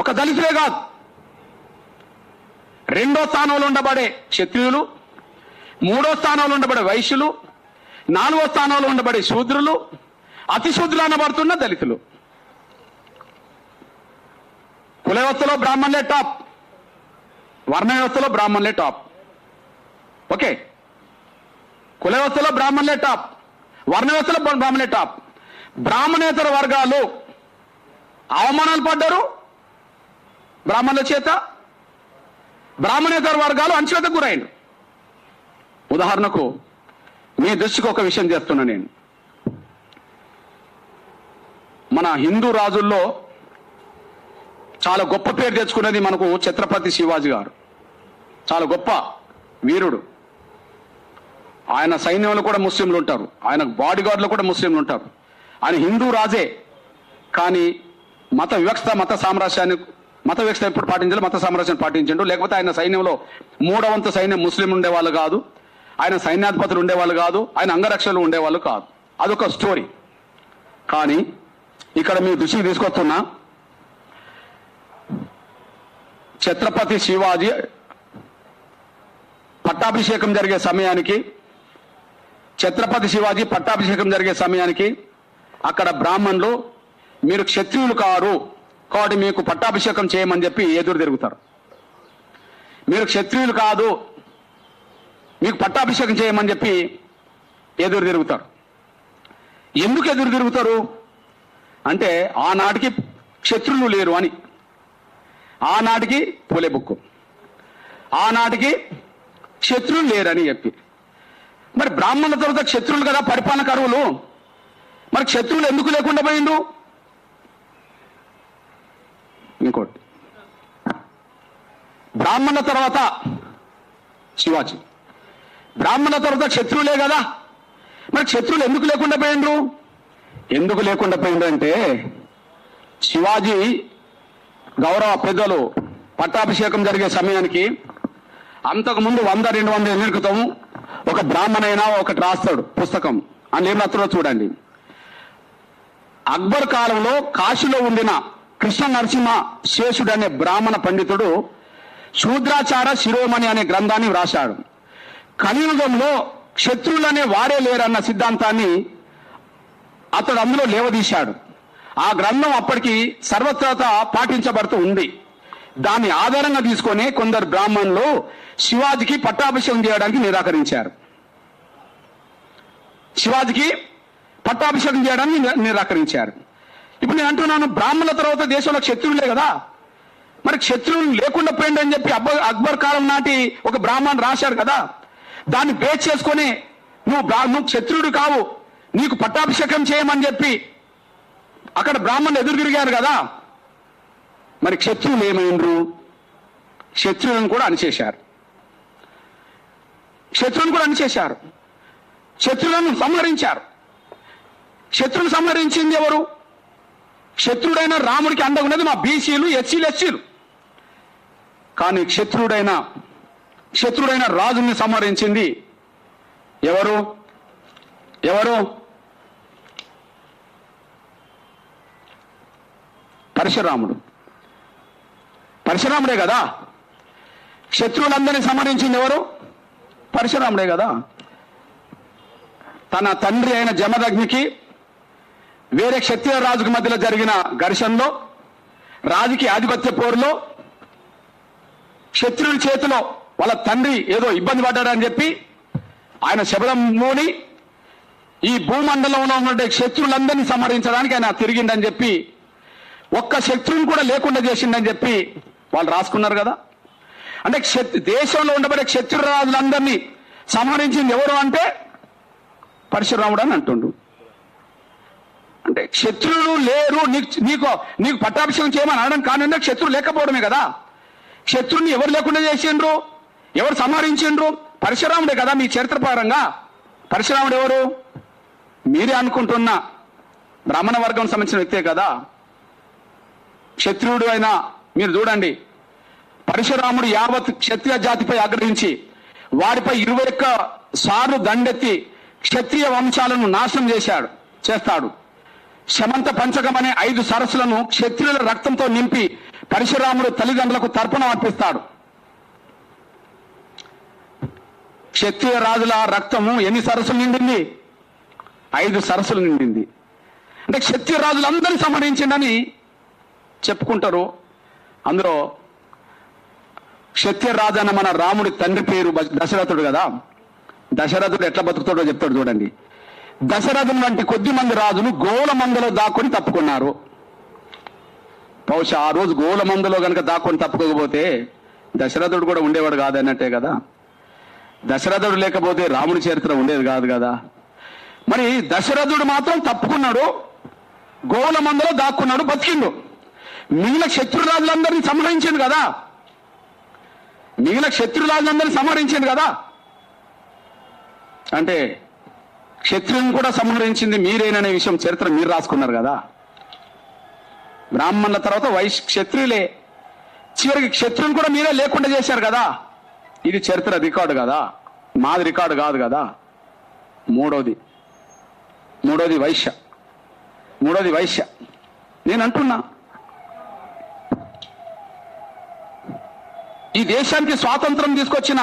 ఒక్క దళితులే కాదు, రెండో స్థానంలో ఉండబడే క్షత్రియులు, మూడో స్థానంలో ఉండబడే వైశ్యులు, నాలుగో స్థానంలో ఉండబడే శూద్రులు, అతి శూద్రులు అనబడుతున్న దళితులు. కుల వ్యవస్థలో బ్రాహ్మణులే టాప్, వర్ణ వ్యవస్థలో బ్రాహ్మణులే టాప్. ఓకే, కుల వ్యవస్థలో బ్రాహ్మణులే టాప్, వర్ణ వ్యవస్థలో బ్రాహ్మణులే టాప్. బ్రాహ్మణేతర వర్గాలు అవమానాలు పడ్డారు బ్రాహ్మణుల చేత, బ్రాహ్మణేతర వర్గాలు అణచివేతకు గురైండు. ఉదాహరణకు మీ దృష్టికి ఒక విషయం చేస్తున్నా నేను. మన హిందూ రాజుల్లో చాలా గొప్ప పేరు తెచ్చుకున్నది మనకు ఛత్రపతి శివాజీ గారు. చాలా గొప్ప వీరుడు. ఆయన సైన్యంలో కూడా ముస్లింలు ఉంటారు, ఆయన బాడీ గార్డులో కూడా ముస్లింలు ఉంటారు. ఆయన హిందూ రాజే, కానీ మత వ్యవస్థ ఎప్పుడు పాటించాలి, మత సామ్రాజ్యాన్ని పాటించండు. లేకపోతే ఆయన సైన్యంలో 3వ వంతు సైన్యం ముస్లింలు ఉండేవాళ్ళు కాదు, ఆయన సైన్యాధిపతులు ఉండేవాళ్ళు కాదు, ఆయన అంగరక్షకులు ఉండేవాళ్ళు కాదు. అదొక స్టోరీ. కానీ ఇక్కడ మీ దృష్టికి తీసుకొస్తున్నా, ఛత్రపతి శివాజీ పట్టాభిషేకం జరిగే సమయానికి అక్కడ బ్రాహ్మణులు మీరు క్షత్రియులు కారు కాబట్టి మీకు పట్టాభిషేకం చేయమని చెప్పి ఎదురు తిరుగుతారు. మీరు క్షత్రియులు కాదు, మీకు పట్టాభిషేకం చేయమని చెప్పి ఎదురు తిరుగుతారు. ఎందుకు ఎదురు తిరుగుతారు అంటే ఆనాటికి క్షత్రులు లేరు అని. ఆనాటికి పూలే బుక్కు, ఆనాటికి క్షత్రులు లేరని చెప్పి. మరి బ్రాహ్మణుల తర్వాత క్షత్రులు కదా పరిపాలన కరువులు, మరి క్షత్రులు ఎందుకు లేకుండా పోయిండు? ఇంకోటి, బ్రాహ్మణుల తర్వాత శివాజీ, బ్రాహ్మణుల తర్వాత క్షత్రులే కదా, మరి క్షత్రులు ఎందుకు లేకుండా పోయిండ్రు? ఎందుకు లేకుండా పోయిండ్రు అంటే శివాజీ గౌరవ పెద్దలు పట్టాభిషేకం జరిగే సమయానికి అంతకుముందు 100-200 ఏళ్ళ క్రితం ఒక బ్రాహ్మణైనా ఒకటి రాస్తాడు పుస్తకం. అని ఏం రాస్తాడో చూడండి. అక్బర్ కాలంలో కాశీలో ఉండిన కృష్ణ నరసింహ శేషుడు అనే బ్రాహ్మణ పండితుడు శూద్రాచార శిరోమణి అనే గ్రంథాన్ని వ్రాశాడు. కలియుగంలో క్షత్రులనే వారే లేరన్న సిద్ధాంతాన్ని అతడు అందులో లేవదీశాడు. ఆ గ్రంథం అప్పటికి సర్వత్రా పాటించబడుతూ ఉంది. దాన్ని ఆధారంగా తీసుకొని కొందరు బ్రాహ్మణులు శివాజీకి పట్టాభిషేకం చేయడానికి నిరాకరించారు. ఇప్పుడు నేను అంటున్నాను, బ్రాహ్మణుల తర్వాత దేశంలో క్షత్రువులే కదా, మరి క్షత్రువులు లేకుండా పోయింది అని చెప్పి అక్బర్ కాలం నాటి ఒక బ్రాహ్మణుడు రాశారు కదా. దాన్ని బేస్ చేసుకొని నువ్వు క్షత్రుడు కావు, నీకు పట్టాభిషేకం చేయమని చెప్పి అక్కడ బ్రాహ్మణులు ఎదురు తిరిగారు కదా. మరి క్షత్రువులు ఏమైండ్రు? శత్రువులను కూడా అణిచేశారు. శత్రువులను సంహరించారు. శత్రువును సంహరించింది ఎవరు? శత్రుడైన రాముడికి అండగా ఉన్నది మా బీసీలు, ఎస్సీలు, ఎస్సీలు. కానీ శత్రుడైన రాజుని సంహరించింది ఎవరు? పరశురాముడే కదా. శత్రువులందరినీ సంహరించింది ఎవరు? పరశురాముడే కదా. తన తండ్రి అయిన జమదగ్నికి వేరే క్షత్రియ రాజుకు మధ్యలో జరిగిన ఘర్షణలో, రాజకీయ ఆధిపత్య పోరులో క్షత్రియుల చేతిలో వాళ్ళ తండ్రి ఏదో ఇబ్బంది పడ్డాడని చెప్పి ఆయన శబదం మూడి ఈ భూమండలంలో ఉన్న శత్రువులందరినీ సంహరించడానికి ఆయన తిరిగిండని చెప్పి, ఒక్క శత్రువుని కూడా లేకుండా చేసిండని చెప్పి వాళ్ళు రాసుకున్నారు కదా. అంటే దేశంలో ఉండబడే క్షత్రియ రాజులందరినీ సంహరించింది ఎవరు అంటే పరశురాముడు అని అంటుండు. అంటే శత్రువులు లేరు, నీకు పట్టాభిషేకం చేయమని అనడం కానుండే శత్రువు లేకపోవడమే కదా. శత్రువుని ఎవరు లేకుండా చేసిండ్రు? ఎవరు సంహరించిండ్రు? పరశురాముడే కదా. మీ చరిత్రపరంగా పరశురాముడు ఎవరు? మీరే అనుకుంటున్న బ్రాహ్మణ వర్గం సంబంధించిన వ్యక్తే కదా. క్షత్రియుడు అయినా మీరు చూడండి, పరశురాముడు యావత్ క్షత్రియ జాతిపై ఆగ్రహించి వారిపై 21 సార్లు దండెత్తి క్షత్రియ వంశాలను నాశనం చేస్తాడు. శమంత పంచకం అనే 5 సరస్సులను క్షత్రియుల రక్తంతో నింపి పరశురాముడు తల్లిదండ్రులకు తర్పణం అర్పిస్తాడు. క్షత్రియ రాజుల రక్తము ఎన్ని సరస్సులు నిండింది? 5 సరస్సులు నిండింది. అంటే క్షత్రియ రాజులందరినీ సంహరించిండని చెప్పుకుంటారు. అందులో క్షత్రియ రాజు అన్న మన రాముడి తండ్రి పేరు దశరథుడు కదా. దశరథుడు ఎట్లా బతుకుతాడో చెప్తాడు చూడండి. దశరథుని వంటి కొద్ది మంది రాజులు గోల మందలో దాక్కుని తప్పుకున్నారు. బహుశా ఆ రోజు గోల మందలో కనుక దాక్కుని తప్పుకోకపోతే దశరథుడు కూడా ఉండేవాడు కాదన్నట్టే కదా. దశరథుడు లేకపోతే రాముడి చరిత్ర ఉండేది కాదు కదా. మరి దశరథుడు మాత్రం తప్పుకున్నాడు, గోల మందలో దాక్కున్నాడు, బతికిండు. మిగిలిన శత్రురాజులందరినీ సంహరించింది కదా. సంహరించింది కదా. అంటే క్షత్రియులను కూడా సంహరించింది మీరేననే విషయం చరిత్ర మీరు రాసుకున్నారు కదా. బ్రాహ్మణుల తర్వాత క్షత్రియులే, చివరికి క్షత్రియులు కూడా మీరే లేకుండా చేశారు కదా. ఇది చరిత్ర రికార్డు కదా, మాది రికార్డు కాదు కదా. మూడోది వైశ్య. నేను అంటున్నా, ఈ దేశానికి స్వాతంత్రం తీసుకొచ్చిన